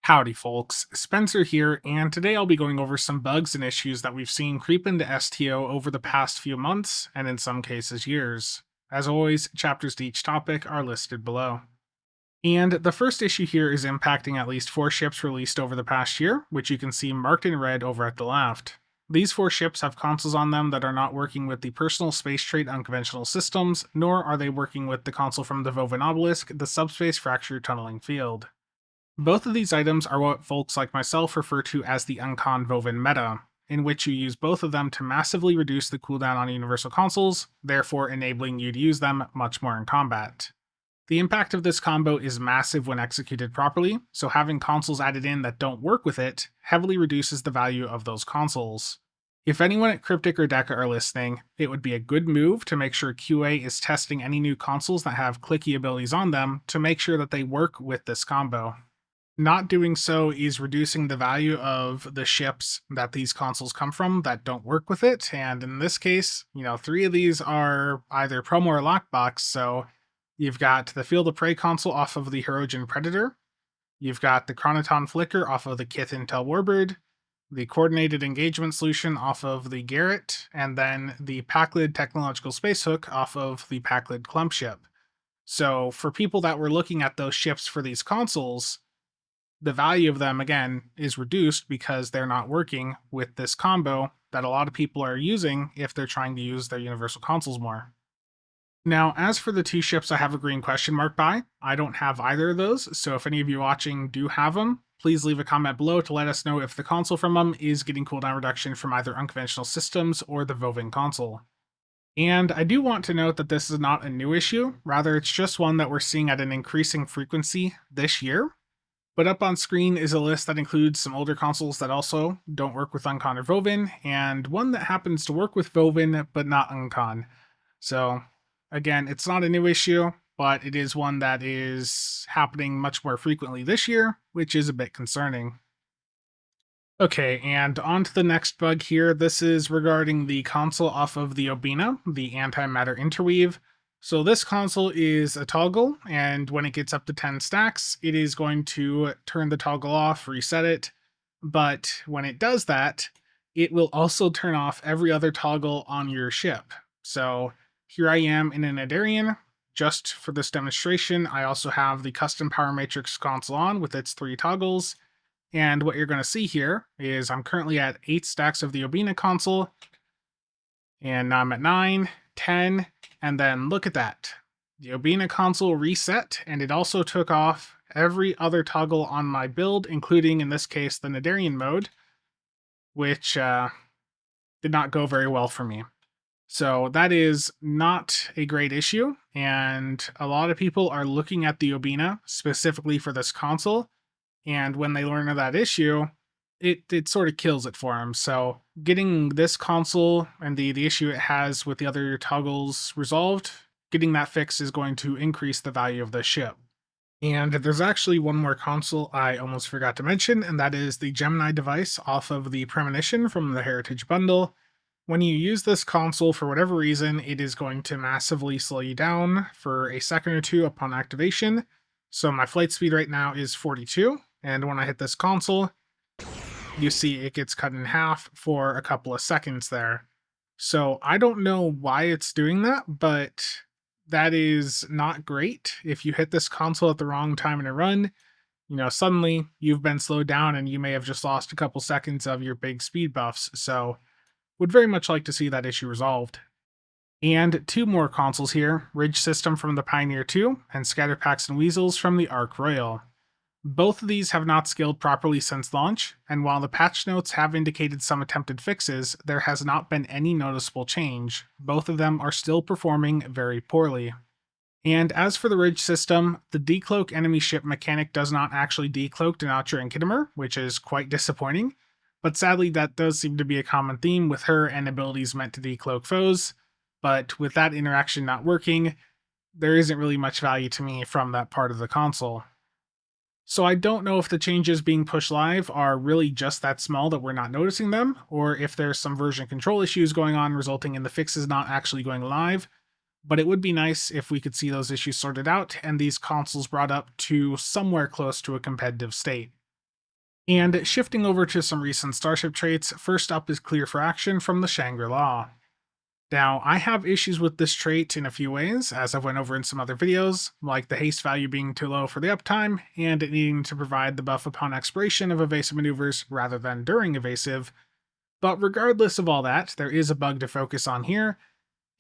Howdy folks, Spencer here, and today I'll be going over some bugs and issues that we've seen creep into STO over the past few months, and in some cases years. As always, chapters to each topic are listed below. And the first issue here is impacting at least 4 ships released over the past year, which you can see marked in red over at the left. These 4 ships have consoles on them that are not working with the personal space trait unconventional systems, nor are they working with the console from the Vovin obelisk, the subspace fracture tunneling field. Both of these items are what folks like myself refer to as the Uncon Vovin meta, in which you use both of them to massively reduce the cooldown on universal consoles, therefore enabling you to use them much more in combat. The impact of this combo is massive when executed properly, so having consoles added in that don't work with it heavily reduces the value of those consoles. If anyone at Cryptic or Deca are listening, it would be a good move to make sure QA is testing any new consoles that have clicky abilities on them to make sure that they work with this combo. Not doing so is reducing the value of the ships that these consoles come from that don't work with it, and in this case, 3 of these are either promo or lockbox, so you've got the Field of Prey console off of the Herogen Predator, you've got the Chronoton Flicker off of the Kiith Intel Warbird, the Coordinated Engagement Solution off of the Garrett, and then the Pakled Technological Space Hook off of the Pakled Clumpship. So for people that were looking at those ships for these consoles, the value of them, again, is reduced because they're not working with this combo that a lot of people are using if they're trying to use their universal consoles more. Now, as for the 2 ships I have a green question mark by, I don't have either of those, so if any of you watching do have them, please leave a comment below to let us know if the console from them is getting cooldown reduction from either unconventional systems or the Vovin console. And I do want to note that this is not a new issue, rather it's just one that we're seeing at an increasing frequency this year. But up on screen is a list that includes some older consoles that also don't work with Uncon or Vovin, and one that happens to work with Vovin but not Uncon. So again, it's not a new issue, but it is one that is happening much more frequently this year, which is a bit concerning. Okay, and on to the next bug here. This is regarding the console off of the Obena, the Antimatter Interweave. So this console is a toggle, and when it gets up to 10 stacks, it is going to turn the toggle off, reset it, but when it does that, it will also turn off every other toggle on your ship. So here I am in an Adarian. Just for this demonstration, I also have the custom Power Matrix console on with its 3 toggles, and what you're going to see here is I'm currently at 8 stacks of the Obena console, and now I'm at 9, 10, and then look at that. The Obena console reset, and it also took off every other toggle on my build, including, in this case, the Nadarian mode, which did not go very well for me. So that is not a great issue, and a lot of people are looking at the Obena specifically for this console, and when they learn of that issue, it sort of kills it for them. So getting this console and the issue it has with the other toggles resolved, getting that fixed is going to increase the value of the ship. And there's actually one more console I almost forgot to mention, and that is the Gemini device off of the Premonition from the Heritage Bundle. When you use this console for whatever reason, it is going to massively slow you down for a second or 2 upon activation. So my flight speed right now is 42, and when I hit this console, you see it gets cut in half for a couple of seconds there. So I don't know why it's doing that, but that is not great. If you hit this console at the wrong time in a run, suddenly you've been slowed down and you may have just lost a couple seconds of your big speed buffs. So would very much like to see that issue resolved. And 2 more consoles here, Ridge System from the Pioneer 2 and Scatterpacks and Weasels from the Arc Royal. Both of these have not scaled properly since launch, and while the patch notes have indicated some attempted fixes, there has not been any noticeable change. Both of them are still performing very poorly. And as for the Ridge system, the decloak enemy ship mechanic does not actually decloak Denature and Kittimer, which is quite disappointing, but sadly that does seem to be a common theme with her and abilities meant to decloak foes, but with that interaction not working, there isn't really much value to me from that part of the console. So I don't know if the changes being pushed live are really just that small that we're not noticing them, or if there's some version control issues going on resulting in the fixes not actually going live, but it would be nice if we could see those issues sorted out and these consoles brought up to somewhere close to a competitive state. And shifting over to some recent Starship traits, first up is Clear for Action from the Shangri-La. Now, I have issues with this trait in a few ways, as I've went over in some other videos, like the haste value being too low for the uptime, and it needing to provide the buff upon expiration of evasive maneuvers rather than during evasive. But regardless of all that, there is a bug to focus on here,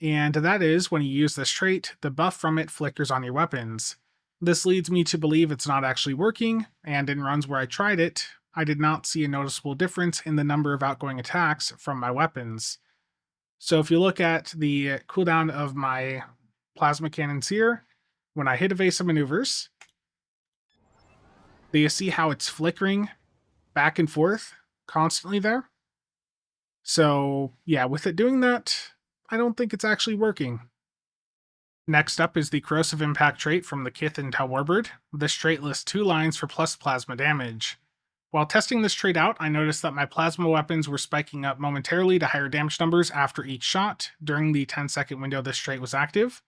and that is when you use this trait, the buff from it flickers on your weapons. This leads me to believe it's not actually working, and in runs where I tried it, I did not see a noticeable difference in the number of outgoing attacks from my weapons. So if you look at the cooldown of my plasma cannons here, when I hit evasive maneuvers, do you see how it's flickering back and forth constantly there? So yeah, with it doing that, I don't think it's actually working. Next up is the Corrosive Impact trait from the Kiith and Warbird. This trait lists 2 lines for plus plasma damage. While testing this trait out, I noticed that my plasma weapons were spiking up momentarily to higher damage numbers after each shot during the 10-second window this trait was active.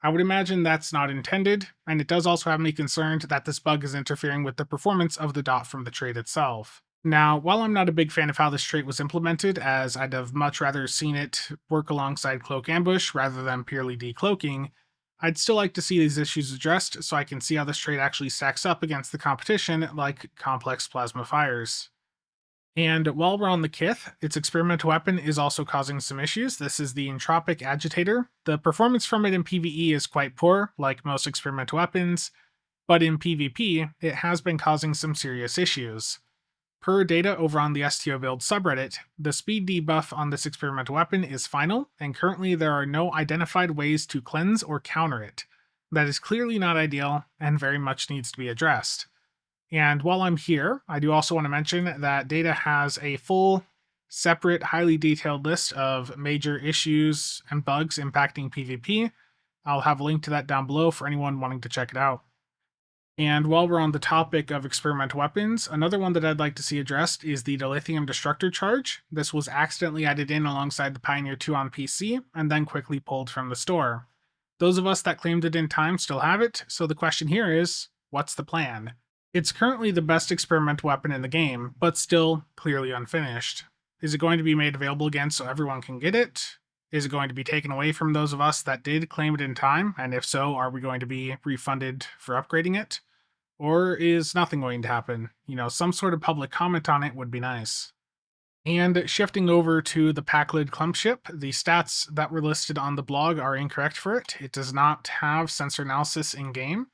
I would imagine that's not intended, and it does also have me concerned that this bug is interfering with the performance of the dot from the trait itself. Now, while I'm not a big fan of how this trait was implemented, as I'd have much rather seen it work alongside Cloak Ambush rather than purely decloaking, I'd still like to see these issues addressed so I can see how this trait actually stacks up against the competition like Complex Plasma Fires. And while we're on the Kiith, its experimental weapon is also causing some issues. This is the Entropic Agitator. The performance from it in PvE is quite poor, like most experimental weapons, but in PvP, it has been causing some serious issues. Per data over on the STO Build subreddit, the speed debuff on this experimental weapon is final, and currently there are no identified ways to cleanse or counter it. That is clearly not ideal, and very much needs to be addressed. And while I'm here, I do also want to mention that data has a full, separate, highly detailed list of major issues and bugs impacting PvP. I'll have a link to that down below for anyone wanting to check it out. And while we're on the topic of experimental weapons, another one that I'd like to see addressed is the Dilithium Destructor charge. This was accidentally added in alongside the Pioneer 2 on PC, and then quickly pulled from the store. Those of us that claimed it in time still have it, so the question here is, what's the plan? It's currently the best experimental weapon in the game, but still clearly unfinished. Is it going to be made available again so everyone can get it? Is it going to be taken away from those of us that did claim it in time? And if so, are we going to be refunded for upgrading it? Or is nothing going to happen? Some sort of public comment on it would be nice. And shifting over to the Pakled Clumpship, the stats that were listed on the blog are incorrect for it. It does not have sensor analysis in-game.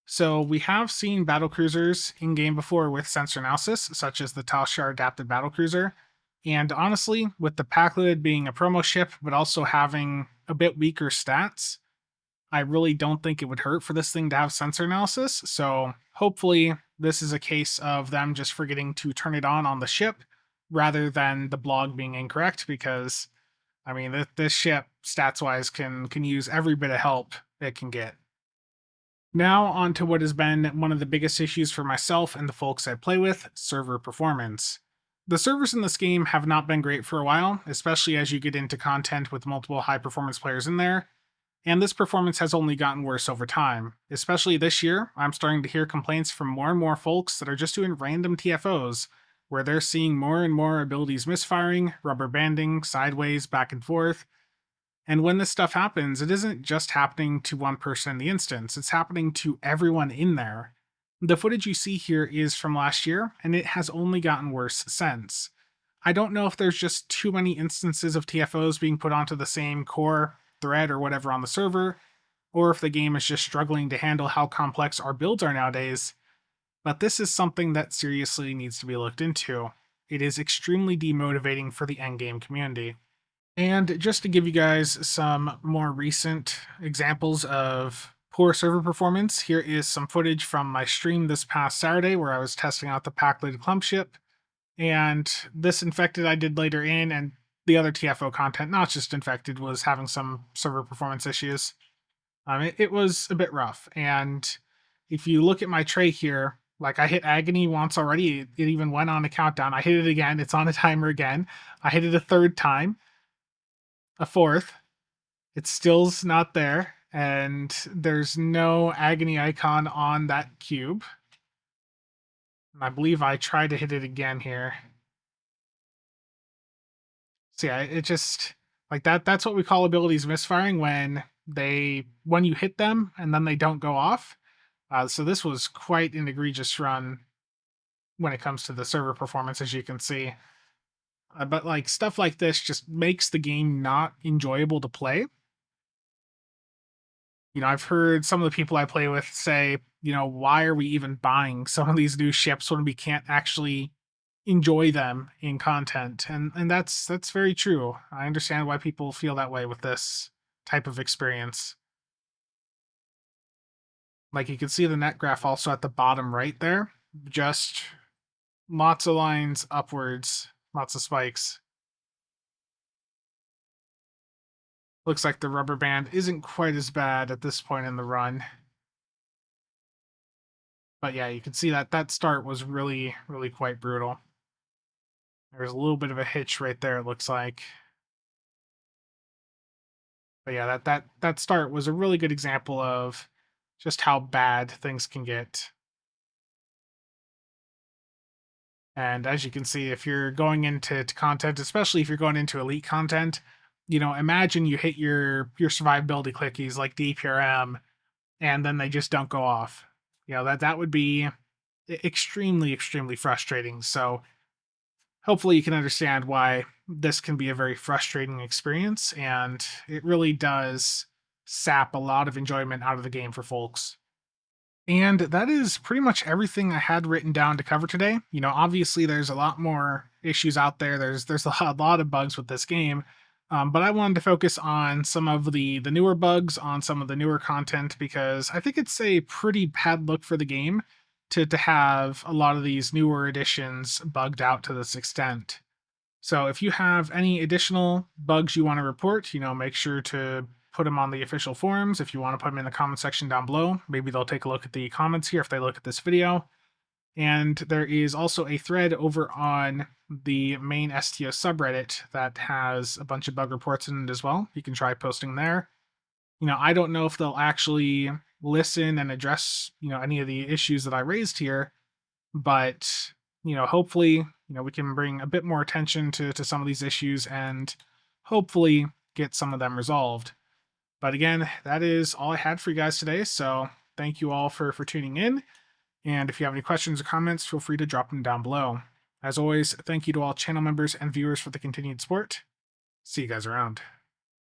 So we have seen battlecruisers in-game before with sensor analysis, such as the Talshar Adapted Battlecruiser. And honestly, with the Pakled being a promo ship, but also having a bit weaker stats, I really don't think it would hurt for this thing to have sensor analysis, so hopefully this is a case of them just forgetting to turn it on the ship, rather than the blog being incorrect, because, this ship, stats-wise, can use every bit of help it can get. Now on to what has been one of the biggest issues for myself and the folks I play with, server performance. The servers in this game have not been great for a while, especially as you get into content with multiple high-performance players in there, and this performance has only gotten worse over time. Especially this year, I'm starting to hear complaints from more and more folks that are just doing random TFOs, where they're seeing more and more abilities misfiring, rubber banding, sideways, back and forth. And when this stuff happens, it isn't just happening to one person in the instance, it's happening to everyone in there. The footage you see here is from last year, and it has only gotten worse since. I don't know if there's just too many instances of TFOs being put onto the same core, thread, or whatever on the server, or if the game is just struggling to handle how complex our builds are nowadays, but this is something that seriously needs to be looked into. It is extremely demotivating for the endgame community. And just to give you guys some more recent examples of poor server performance, here is some footage from my stream this past Saturday where I was testing out the Pakled Clumpship, and this Infected I did later in, and the other TFO content, not just Infected, was having some server performance issues. It was a bit rough, and if you look at my tray here, like I hit Agony once already, it even went on a countdown. I hit it again, it's on a timer again. I hit it a third time, a fourth, it still's not there, and there's no Agony icon on that cube. I believe I tried to hit it again here. So yeah, it just like that's what we call abilities misfiring when you hit them and then they don't go off. So this was quite an egregious run when it comes to the server performance, as you can see. But like stuff like this just makes the game not enjoyable to play. I've heard some of the people I play with say, why are we even buying some of these new ships when we can't actually enjoy them in content? And that's very true. I understand why people feel that way with this type of experience. Like you can see the net graph also at the bottom right there. Just lots of lines upwards, lots of spikes. Looks like the rubber band isn't quite as bad at this point in the run. But yeah, you can see that start was really, really quite brutal. There's a little bit of a hitch right there, it looks like. But yeah, that start was a really good example of just how bad things can get. And as you can see, if you're going into content, especially if you're going into elite content, imagine you hit your survivability clickies like DPRM, and then they just don't go off. That would be extremely, extremely frustrating. So hopefully you can understand why this can be a very frustrating experience, and it really does sap a lot of enjoyment out of the game for folks. And that is pretty much everything I had written down to cover today. Obviously there's a lot more issues out there. There's a lot of bugs with this game. But I wanted to focus on some of the newer bugs, on some of the newer content, because I think it's a pretty bad look for the game to have a lot of these newer editions bugged out to this extent. So if you have any additional bugs you want to report, make sure to put them on the official forums. If you want to put them in the comment section down below, maybe they'll take a look at the comments here if they look at this video. And there is also a thread over on the main STO subreddit that has a bunch of bug reports in it as well. You can try posting there. I don't know if they'll actually listen and address, any of the issues that I raised here, but hopefully, we can bring a bit more attention to some of these issues and hopefully get some of them resolved. But again, that is all I had for you guys today. So thank you all for tuning in. And if you have any questions or comments, feel free to drop them down below. As always, thank you to all channel members and viewers for the continued support. See you guys around.